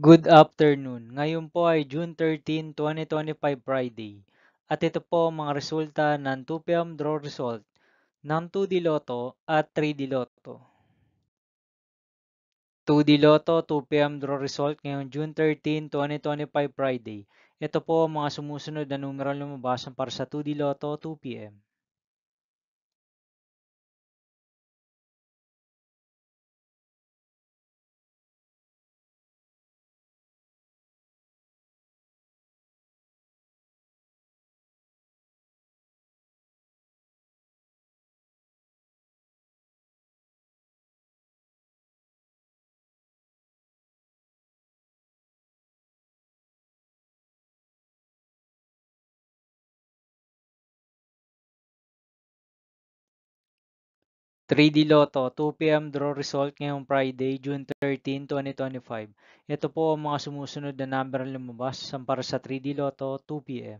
Good afternoon. Ngayon po ay June 13, 2025 Friday. At ito po ang mga resulta ng 2 p.m. draw result ng 2D Lotto at 3D Lotto. 2D Lotto 2 p.m. draw result ngayong June 13, 2025 Friday. Ito po ang mga sumusunod na numeral lumabas para sa 2D Lotto 2 p.m. 3D Lotto 2 p.m. draw result ngayong Friday, June 13, 2025. Ito po ang mga sumusunod na number na lumabas para sa 3D Lotto 2 p.m.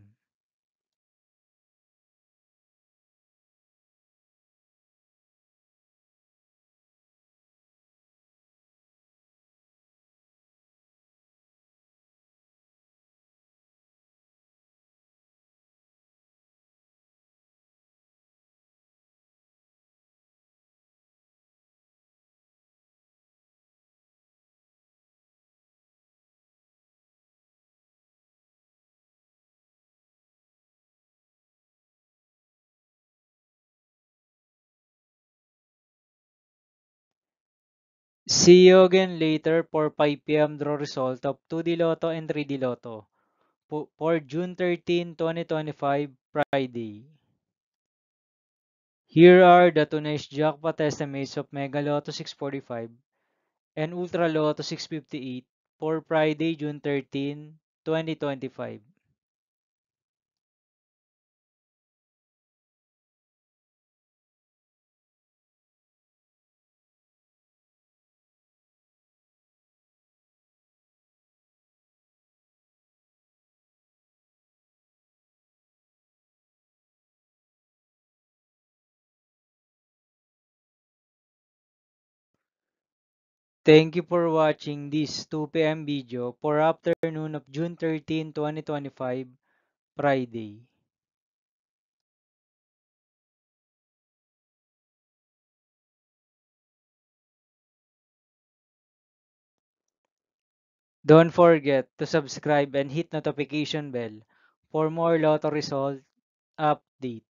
'See you again later for 5 p.m. draw result of 2D Lotto and 3D Lotto for June 13, 2025, Friday. Here are the tonight's jackpot estimates of Mega Lotto 645 and Ultra Lotto 658 for Friday, June 13, 2025. Thank you for watching this 2 p.m. video for afternoon of June 13, 2025, Friday. Don't forget to subscribe and hit notification bell for more lotto result update.